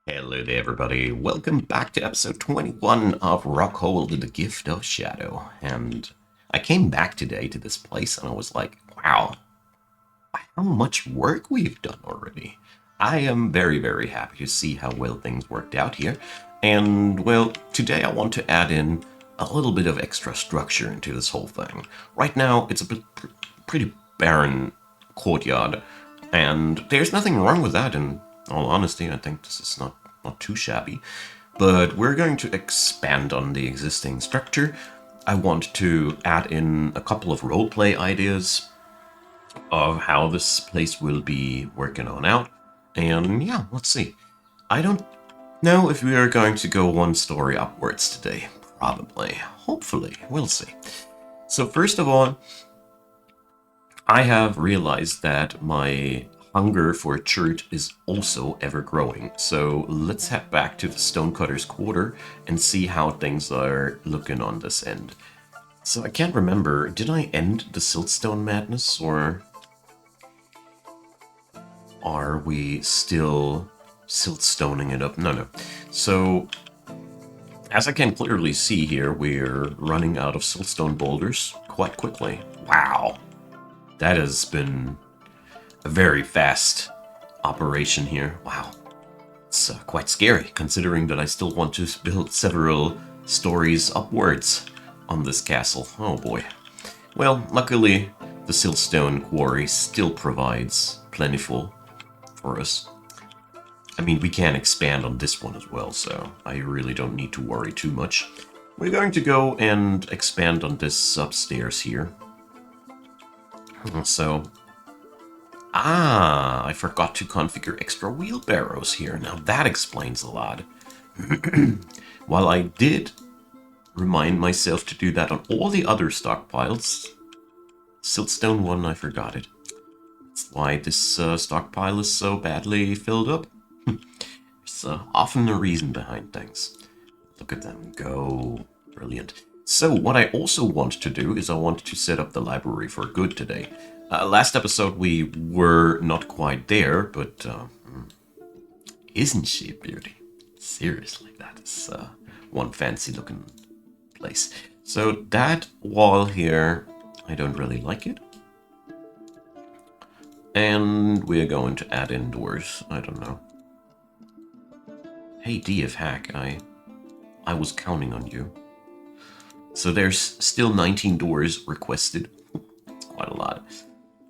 Hello there, everybody. Welcome back to episode 21 of Rockhold, the Gift of Shadow. And I came back today to this place and I was like, wow, how much work we've done already. I am very, very happy to see how well things worked out here. And, well, today I want to add in a little bit of extra structure into this whole thing. Right now, it's a pretty barren courtyard, and there's nothing wrong with that. In all honesty, I think this is not too shabby. But we're going to expand on the existing structure. I want to add in a couple of roleplay ideas of how this place will be working on out. And yeah, let's see. I don't know if we are going to go one story upwards today. Probably. Hopefully. We'll see. So first of all, I have realized that my hunger for chert is also ever growing. So let's head back to the Stonecutter's Quarter and see how things are looking on this end. So I can't remember, did I end the Siltstone madness, or are we still siltstoning it up? No. So, as I can clearly see here, we're running out of siltstone boulders quite quickly. Wow. That has been a very fast operation here. Wow. It's quite scary, considering that I still want to build several stories upwards on this castle. Oh boy. Well, luckily, the siltstone quarry still provides plentiful for us. I mean, we can expand on this one as well, so I really don't need to worry too much. We're going to go and expand on this upstairs here. So, I forgot to configure extra wheelbarrows here. Now that explains a lot. While I did remind myself to do that on all the other stockpiles, siltstone one, I forgot it. That's why this stockpile is so badly filled up. There's often a reason behind things. Look at them go. Brilliant. So what I also want to do is I want to set up the library for good today. Last episode we were not quite there, but isn't she a beauty? Seriously, that is one fancy looking place. So that wall here, I don't really like it. And we're going to add in doors. I don't know. Hey, DF Hack, I was counting on you. So there's still 19 doors requested. It's quite a lot.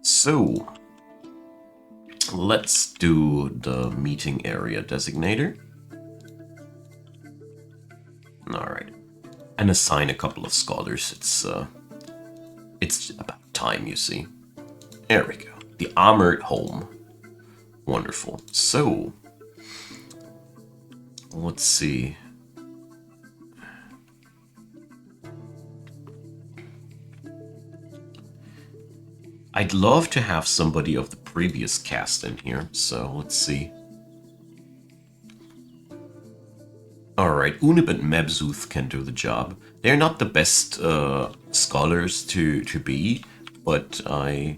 So let's do the meeting area designator. Alright. And assign a couple of scholars. It's about time, you see. There we go. The armored home. Wonderful. So let's see. I'd love to have somebody of the previous cast in here, so let's see. Alright, Unib and Mebzuth can do the job. They're not the best scholars to be, but I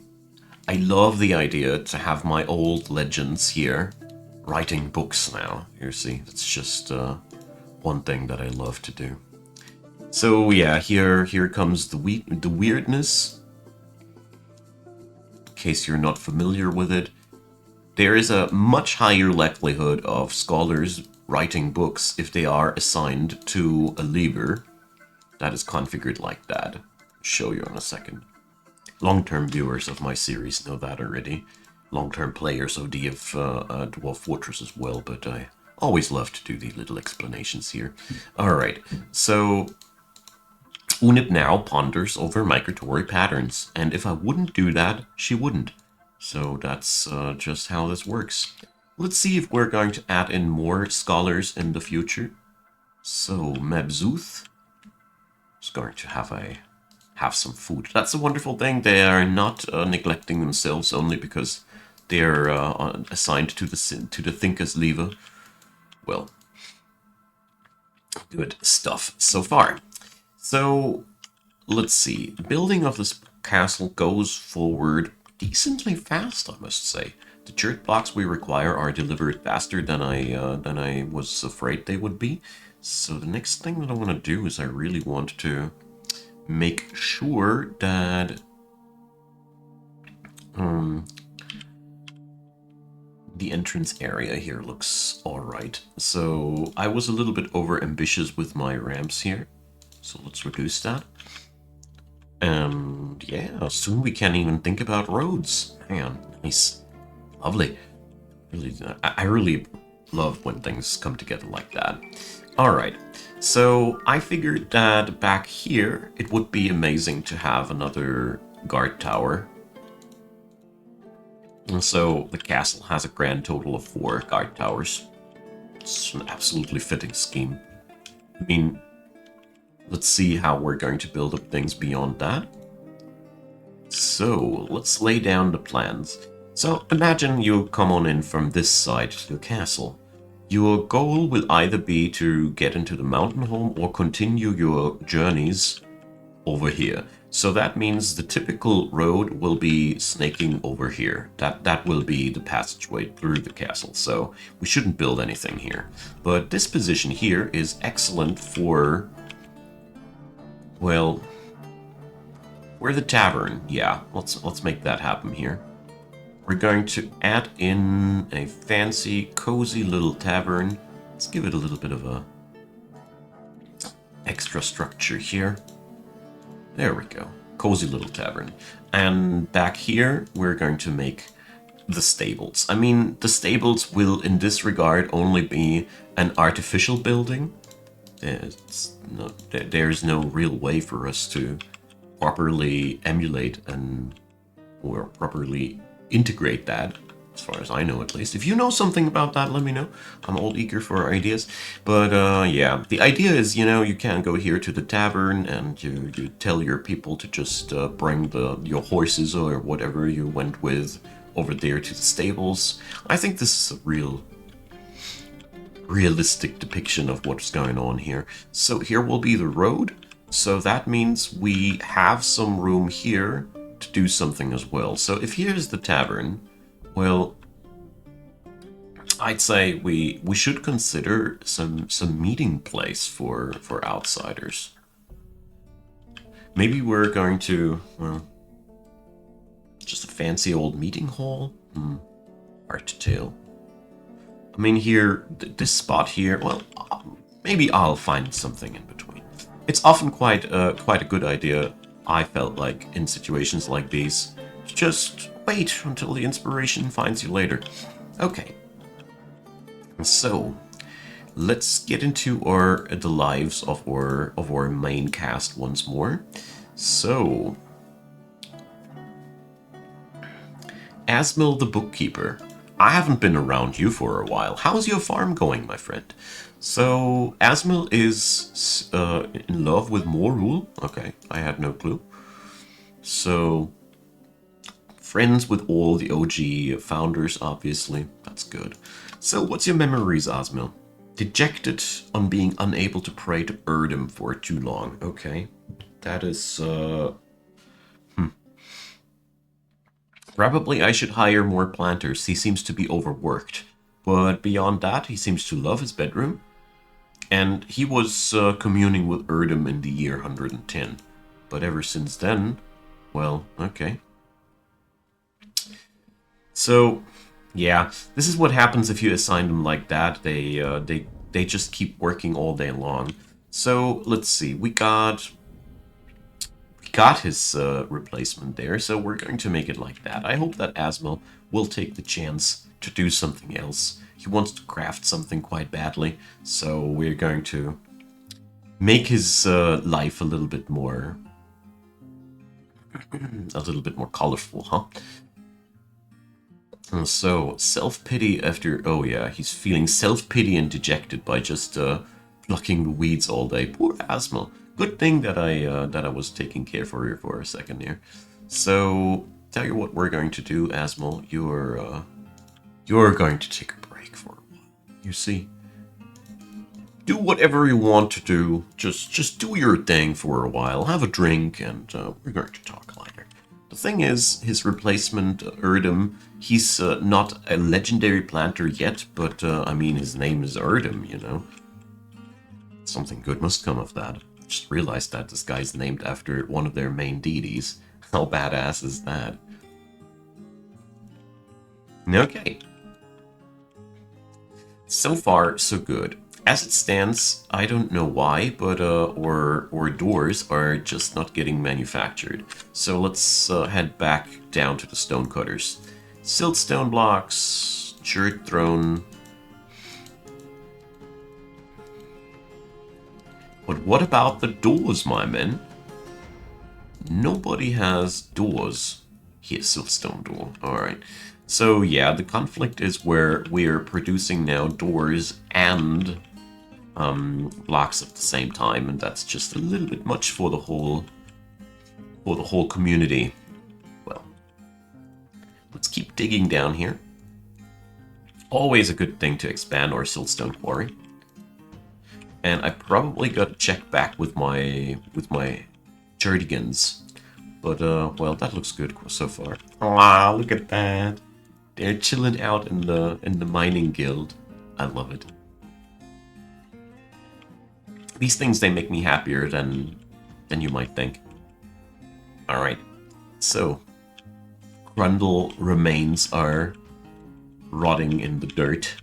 love the idea to have my old legends here writing books now. You see, it's just one thing that I love to do. So yeah, here comes the weirdness. In case you're not familiar with it, there is a much higher likelihood of scholars writing books if they are assigned to a lever that is configured like that. I'll show you in a second. Long-term viewers of my series know that already. Long-term players of Dwarf Fortress as well, but I always love to do these little explanations here. Alright, so Unib now ponders over migratory patterns, and if I wouldn't do that, she wouldn't. So that's just how this works. Let's see if we're going to add in more scholars in the future. So Mebzuth is going to have some food. That's a wonderful thing. They are not neglecting themselves only because they're assigned to the Thinker's lever. Well, good stuff so far. So, let's see. The building of this castle goes forward decently fast, I must say. The church blocks we require are delivered faster than I was afraid they would be. So the next thing that I want to do is I really want to make sure that the entrance area here looks alright. So I was a little bit over ambitious with my ramps here. So let's reduce that. And yeah, soon we can't even think about roads. Man, nice. Lovely. Really, I really love when things come together like that. Alright, so I figured that back here it would be amazing to have another guard tower. And so the castle has a grand total of 4 guard towers. It's an absolutely fitting scheme. I mean, let's see how we're going to build up things beyond that. So, let's lay down the plans. So, imagine you come on in from this side to the castle. Your goal will either be to get into the mountain home or continue your journeys over here. So that means the typical road will be snaking over here. That will be the passageway through the castle. So we shouldn't build anything here. But this position here is excellent for, well, we're the tavern. Yeah, let's make that happen here. We're going to add in a fancy, cozy little tavern. Let's give it a little bit of a extra structure here. There we go. Cozy little tavern. And back here, we're going to make the stables. I mean, the stables will, in this regard, only be an artificial building. There's no real way for us to properly emulate or properly integrate that, as far as I know at least. If you know something about that, let me know. I'm all eager for ideas. But yeah, the idea is, you can go here to the tavern and you tell your people to just bring your horses or whatever you went with over there to the stables. I think this is a realistic depiction of what's going on here. So here will be the road. So that means we have some room here to do something as well. So if here's the tavern, well, I'd say we should consider some meeting place for outsiders. Maybe we're going to, well, just a fancy old meeting hall? Hard to tell. I mean, here, this spot here, well, maybe I'll find something in between. It's often quite a good idea, I felt like, in situations like these, to just wait until the inspiration finds you later. Okay. So, let's get into the lives of our main cast once more. So, Asmil the bookkeeper. I haven't been around you for a while. How's your farm going, my friend? So, Asmil is in love with more rule. Okay, I had no clue. So, friends with all the OG founders, obviously. That's good. So, what's your memories, Asmil? Dejected on being unable to pray to Erdem for too long. Okay, that is, Probably I should hire more planters. He seems to be overworked. But beyond that, he seems to love his bedroom. And he was communing with Erdem in the year 110. But ever since then, well, okay. So, yeah, this is what happens if you assign them like that. They just keep working all day long. So, let's see. We got his replacement there, so we're going to make it like that. I hope that Asmil will take the chance to do something else. He wants to craft something quite badly, so we're going to make his life a little bit more colorful, huh? So, self-pity after... Oh yeah, he's feeling self-pity and dejected by just plucking the weeds all day. Poor Asmil. Good thing that I was taking care for you for a second here. So, tell you what we're going to do, Asmil. You're going to take a break for a while. You see, do whatever you want to do. Just do your thing for a while. Have a drink, and we're going to talk later. The thing is, his replacement, Erdem, he's not a legendary planter yet, but I mean, his name is Erdem, you know? Something good must come of that. Just realized that this guy's named after one of their main deities. How badass is that? Okay. So far, so good. As it stands, I don't know why, but or doors are just not getting manufactured. So let's head back down to the stonecutters. Siltstone blocks, church throne. But what about the doors, my men? Nobody has doors. Here, siltstone door. Alright. So yeah, the conflict is where we're producing now doors and blocks at the same time, and that's just a little bit much for the whole community. Well, let's keep digging down here. Always a good thing to expand our siltstone quarry. And I probably got to check back with my Jerdigans. But well, that looks good so far. Ah, look at that. They're chilling out in the mining guild. I love it. These things, they make me happier than you might think. Alright, so Grundle remains are rotting in the dirt.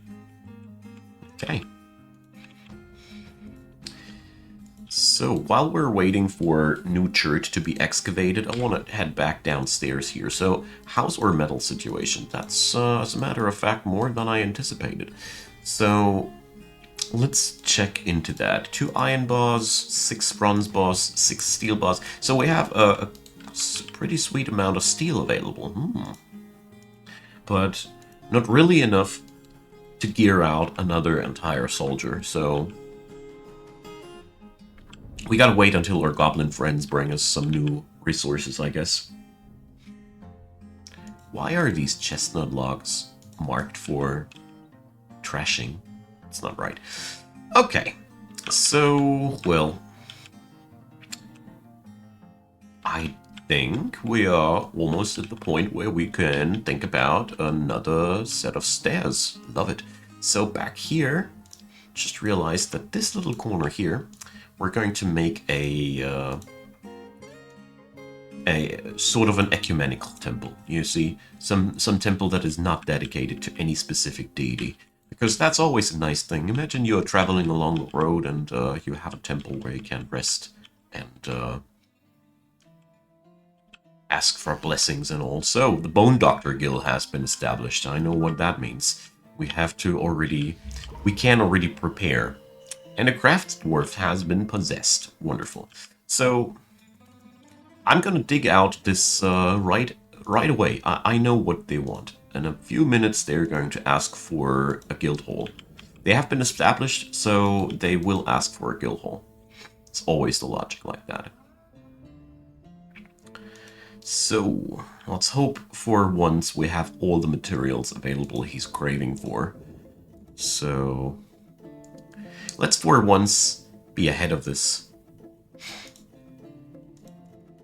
Okay. So while we're waiting for new church to be excavated, I want to head back downstairs here. So how's our metal situation? That's, as a matter of fact, more than I anticipated. So let's check into that. 2 iron bars, 6 bronze bars, 6 steel bars. So we have a pretty sweet amount of steel available. But not really enough to gear out another entire soldier. So we gotta wait until our goblin friends bring us some new resources, I guess. Why are these chestnut logs marked for trashing? It's not right. Okay, so, well, I think we are almost at the point where we can think about another set of stairs. Love it. So back here, just realized that this little corner here, we're going to make a sort of an ecumenical temple. You see, some temple that is not dedicated to any specific deity. Because that's always a nice thing. Imagine you're traveling along the road and you have a temple where you can rest and ask for blessings and all. So, the Bone Doctor Guild has been established. I know what that means. We can already prepare. And a craft dwarf has been possessed. Wonderful. So, I'm gonna dig out this right away. I know what they want. In a few minutes, they're going to ask for a guild hall. They have been established, so they will ask for a guild hall. It's always the logic like that. So, let's hope for once we have all the materials available he's craving for. So, let's for once be ahead of this.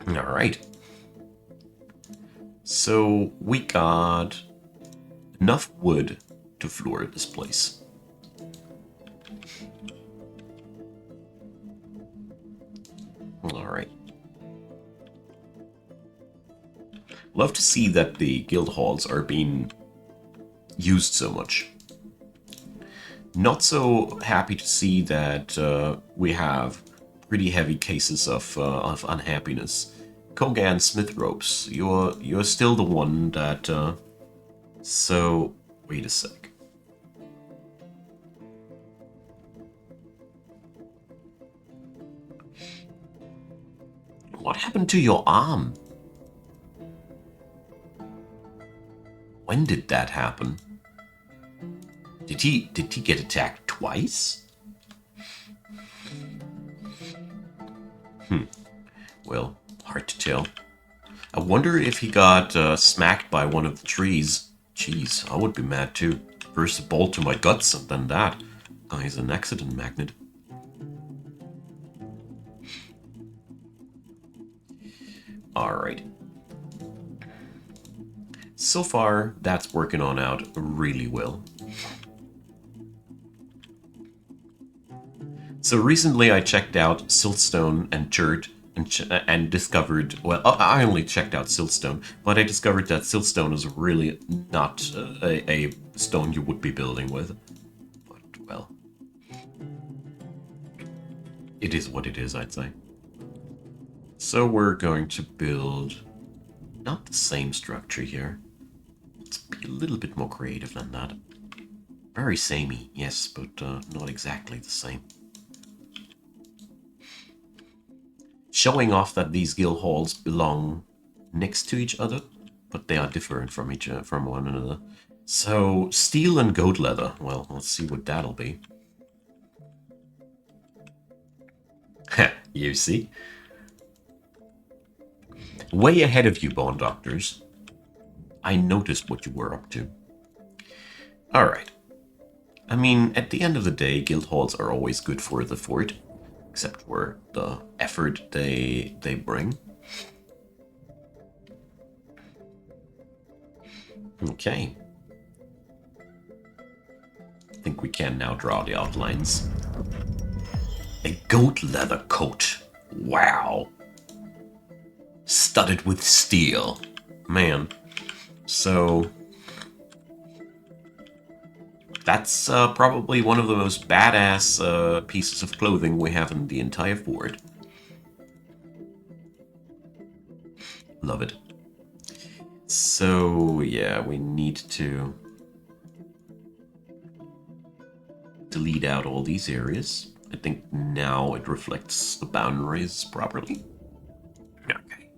Alright. So, we got enough wood to floor this place. Alright. Love to see that the guild halls are being used so much. Not so happy to see that we have pretty heavy cases of unhappiness. Kogan Smith Ropes, you're still the one that... So, wait a sec. What happened to your arm? When did that happen? Did he get attacked twice? Well, hard to tell. I wonder if he got smacked by one of the trees. Jeez, I would be mad too. First a bolt to my guts and then that. Guy's an accident magnet. Alright. So far, that's working on out really well. So recently I checked out siltstone and dirt and discovered, well, I only checked out siltstone, but I discovered that siltstone is really not a stone you would be building with. But, well, it is what it is, I'd say. So we're going to build not the same structure here. Let's be a little bit more creative than that. Very samey, yes, but not exactly the same. Showing off that these guild halls belong next to each other, but they are different from one another. So, steel and goat leather. Well, let's see what that'll be. You see? Way ahead of you, Bone Doctors. I noticed what you were up to. Alright. I mean, at the end of the day, guild halls are always good for the fort, except for the effort they bring. Okay. I think we can now draw the outlines. A goat leather coat. Wow. Studded with steel. Man. So that's probably one of the most badass pieces of clothing we have in the entire fort. Love it. So, yeah, we need to delete out all these areas. I think now it reflects the boundaries properly. Okay.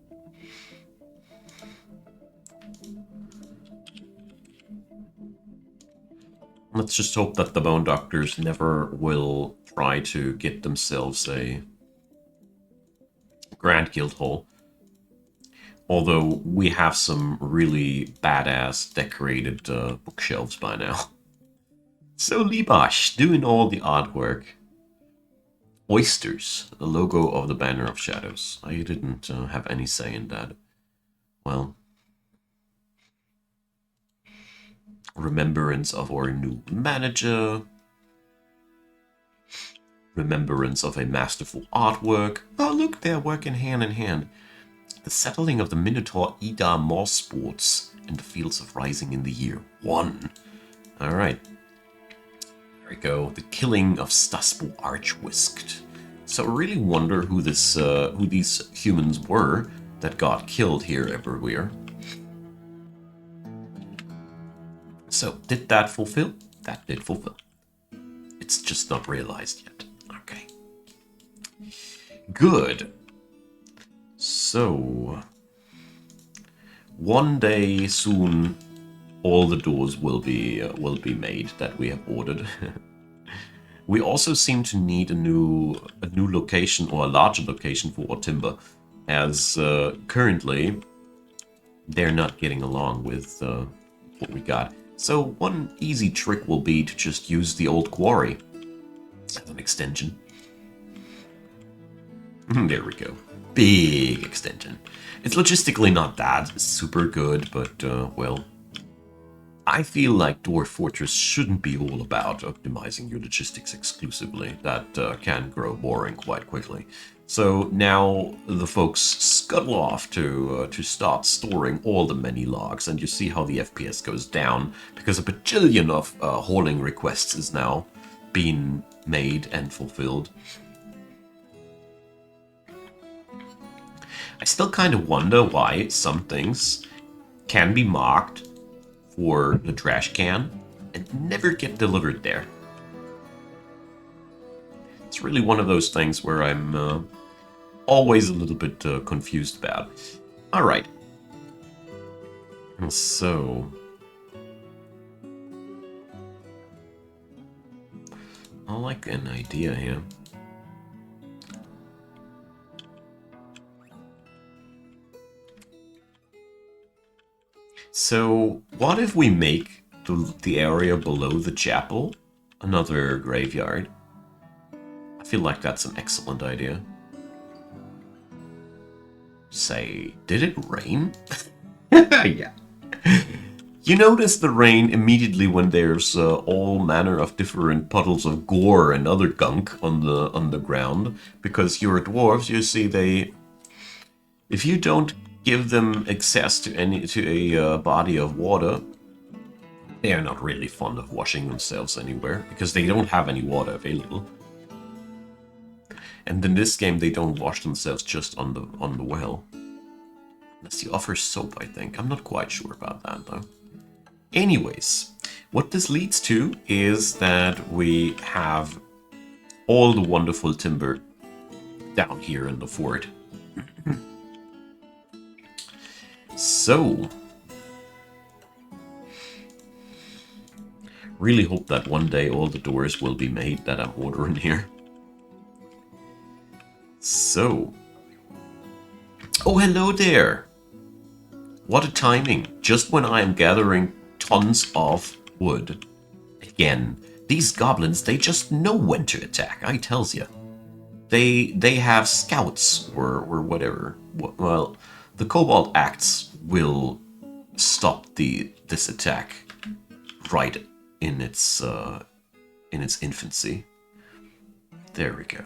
Let's just hope that the Bone Doctors never will try to get themselves a Grand Guild Hall. Although we have some really badass decorated bookshelves by now. So Libash, doing all the artwork. Oysters, the logo of the Banner of Shadows. I didn't have any say in that. Well, remembrance of our new manager. Remembrance of a masterful artwork. Oh, look, they're working hand in hand. The settling of the Minotaur Ida Moss Sports in the Fields of Rising in the Year 1. Alright. There we go. The killing of Staspo Archwisked. So I really wonder who these humans were that got killed here everywhere. So, did that fulfill? That did fulfill. It's just not realized yet. Okay. Good. So, one day soon, all the doors will be made that we have ordered. We also seem to need a new location, or a larger location for our timber, as currently they're not getting along with what we got. So one easy trick will be to just use the old quarry as an extension. There we go. Big extension. It's logistically not that super good, but, well, I feel like Dwarf Fortress shouldn't be all about optimizing your logistics exclusively. That can grow boring quite quickly. So now the folks scuttle off to start storing all the many logs, and you see how the FPS goes down, because a bajillion of hauling requests is now being made and fulfilled. I still kind of wonder why some things can be marked for the trash can and never get delivered there. It's really one of those things where I'm always a little bit confused about. Alright. So, I like an idea here. So, what if we make the area below the chapel another graveyard? I feel like that's an excellent idea. Say, did it rain? Yeah. You notice the rain immediately when there's all manner of different puddles of gore and other gunk on the ground, because you're dwarves. You see, if you don't give them access to a body of water, they are not really fond of washing themselves anywhere because they don't have any water available. And in this game, they don't wash themselves just on the well. Unless you offer soap, I think. I'm not quite sure about that, though. Anyways, what this leads to is that we have all the wonderful timber down here in the fort. So, really hope that one day all the doors will be made that I'm ordering here. So, oh, hello there. What a timing, just when I am gathering tons of wood. Again, these goblins, they just know when to attack, I tells ya. They have scouts or whatever. Well, the Cobalt Acts will stop this attack right in its infancy. There we go.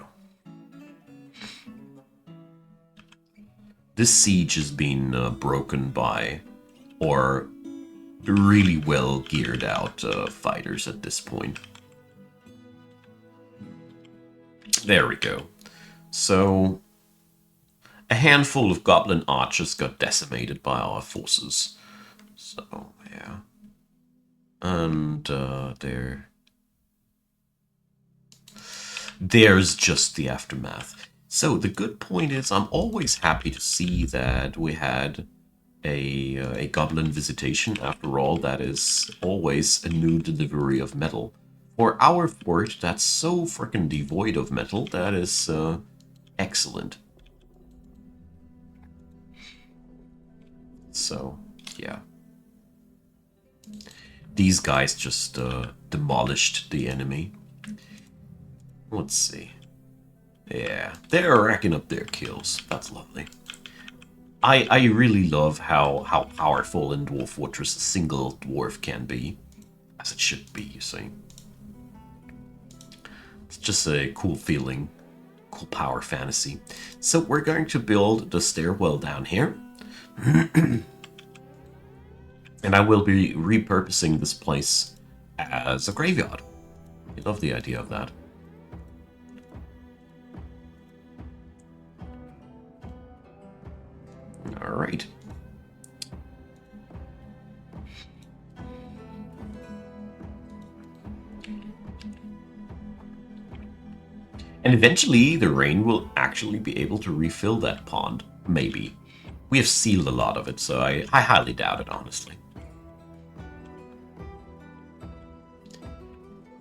This siege has been broken by, or really well geared out fighters at this point. There we go. So, a handful of goblin archers got decimated by our forces. So, yeah. And there's just the aftermath. So the good point is, I'm always happy to see that we had a goblin visitation. After all, that is always a new delivery of metal. For our fort, that's so freaking devoid of metal, that is excellent. So, yeah. These guys just demolished the enemy. Let's see. Yeah, they're racking up their kills. That's lovely. I really love how powerful in Dwarf Fortress a single dwarf can be. As it should be, you see. It's just a cool feeling. Cool power fantasy. So we're going to build the stairwell down here. And I will be repurposing this place as a graveyard. I love the idea of that. Alright. And eventually the rain will actually be able to refill that pond. Maybe. We have sealed a lot of it, so I highly doubt it, honestly.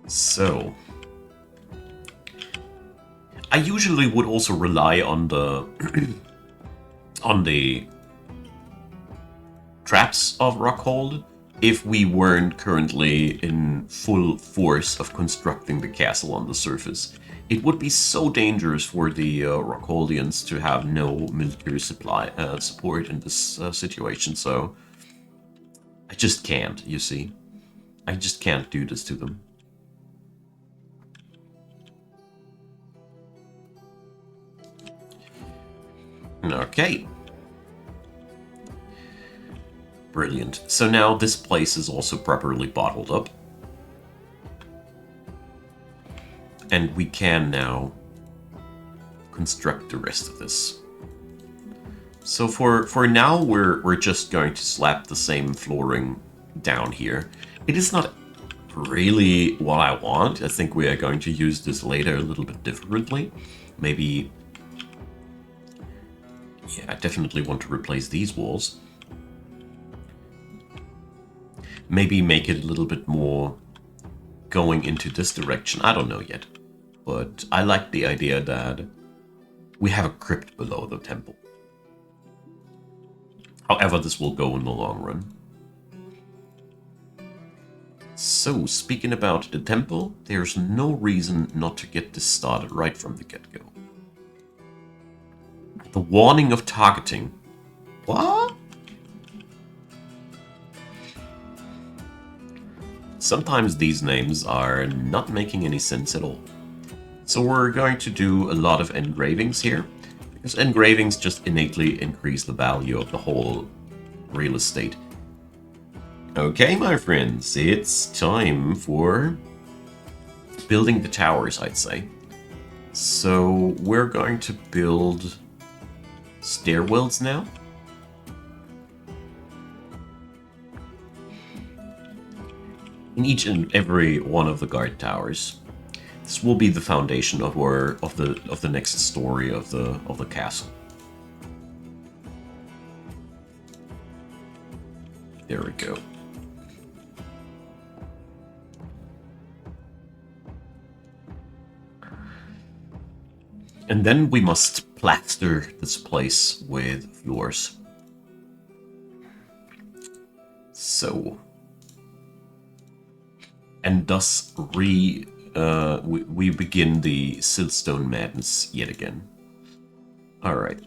So, I usually would also rely on the on the traps of Rockhold if we weren't currently in full force of constructing the castle on the surface. It would be so dangerous for the Rockholdians to have no military support in this situation, so I just can't, you see. I just can't do this to them. Okay. Brilliant. So now this place is also properly bottled up. And we can now construct the rest of this. So for now, we're just going to slap the same flooring down here. It is not really what I want. I think we are going to use this later a little bit differently. Maybe... yeah, I definitely want to replace these walls. Maybe make it a little bit more going into this direction. I don't know yet. But I like the idea that we have a crypt below the temple. However this will go in the long run. So, speaking about the temple, there's no reason not to get this started right from the get-go. The warning of targeting. What? Sometimes these names are not making any sense at all. So we're going to do a lot of engravings here, because engravings just innately increase the value of the whole real estate. Okay, my friends, it's time for building the towers, I'd say. So we're going to build stairwells now. In each and every one of the guard towers. This will be the foundation of the next story of the castle. There we go. And then we must plaster this place with floors. So, and thus we begin the siltstone madness yet again. Alright.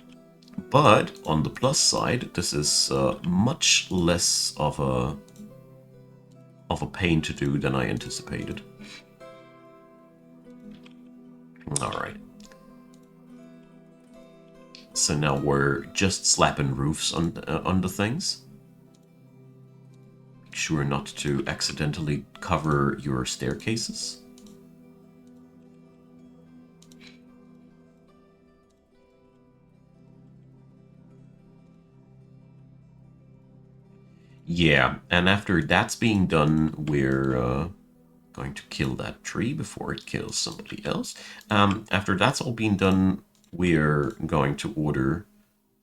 But on the plus side, this is much less of a pain to do than I anticipated. Alright. So now we're just slapping roofs on the things. Make sure not to accidentally cover your staircases. Yeah, and after that's being done, we're going to kill that tree before it kills somebody else. After that's all being done, we're going to order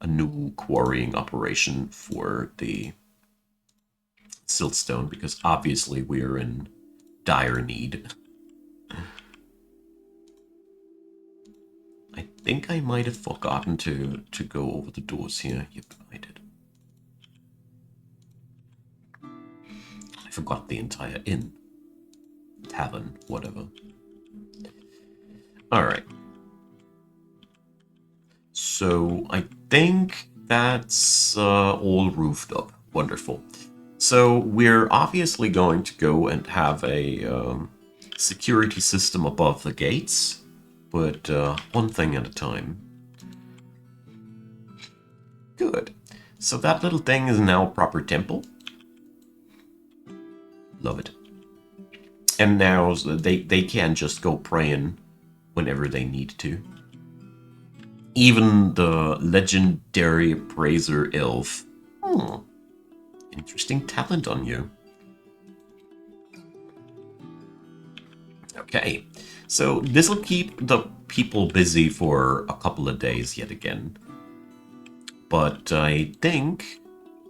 a new quarrying operation for the siltstone, because obviously we're in dire need. I think I might have forgotten to go over the doors here. Yep, I did. I forgot the entire inn. Tavern, whatever. Alright. So I think that's all roofed up. Wonderful. So we're obviously going to go and have a security system above the gates, but one thing at a time. Good. So that little thing is now a proper temple. Love it. And now they can just go praying whenever they need to. Even the legendary praiser elf. Interesting talent on you. Okay, so this'll keep the people busy for a couple of days yet again. But I think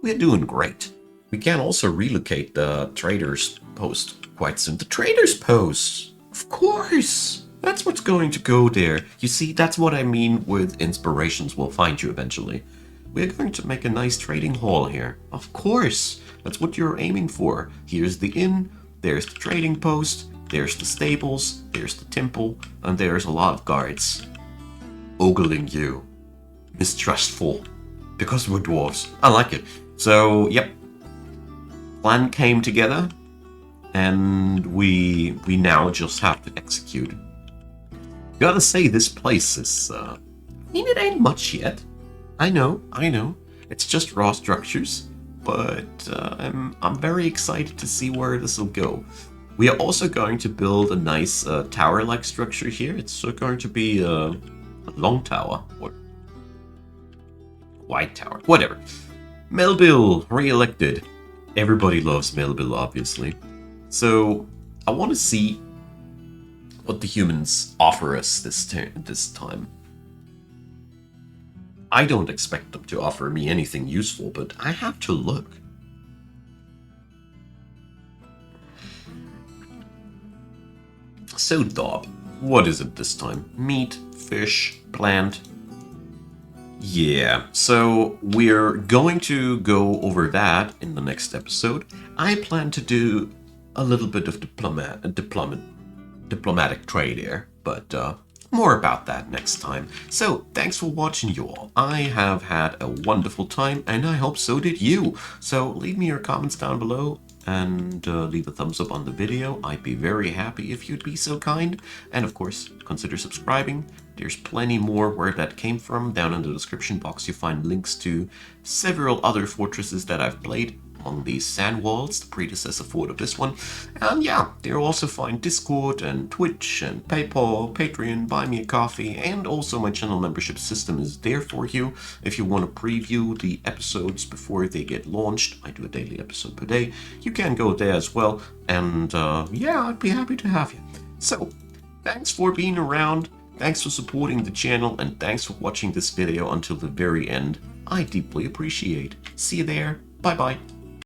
we're doing great. We can also relocate the trader's post quite soon. The trader's post! Of course! That's what's going to go there. You see, that's what I mean with inspirations will find you eventually. We're going to make a nice trading hall here. Of course! That's what you're aiming for. Here's the inn, there's the trading post, there's the stables, there's the temple, and there's a lot of guards. Ogling you. Mistrustful. Because we're dwarves. I like it. So, yep. Plan came together, and we now just have to execute. Gotta say, this place is, I mean, it ain't much yet. I know. It's just raw structures, but I'm very excited to see where this will go. We are also going to build a nice tower-like structure here. It's going to be a long tower, or white tower, whatever. Melville, re-elected. Everybody loves Melville, obviously. So I want to see what the humans offer us this time. I don't expect them to offer me anything useful, but I have to look. So, Dob, what is it this time? Meat, fish, plant? Yeah, so we're going to go over that in the next episode. I plan to do a little bit of diplomatic trade here, but more about that next time. So, thanks for watching, you all. I have had a wonderful time, and I hope so did you. So, leave me your comments down below, and leave a thumbs up on the video. I'd be very happy if you'd be so kind. And of course, consider subscribing. There's plenty more where that came from. Down in the description box you find links to several other fortresses that I've played among these sand walls, the predecessor fort of this one. And yeah, there you'll also find Discord and Twitch and PayPal, Patreon, Buy Me a Coffee, and also my channel membership system is there for you if you want to preview the episodes before they get launched. I do a daily episode per day. You can go there as well, and yeah, I'd be happy to have you. So, thanks for being around, thanks for supporting the channel, and thanks for watching this video until the very end. I deeply appreciate. See you there. Bye bye.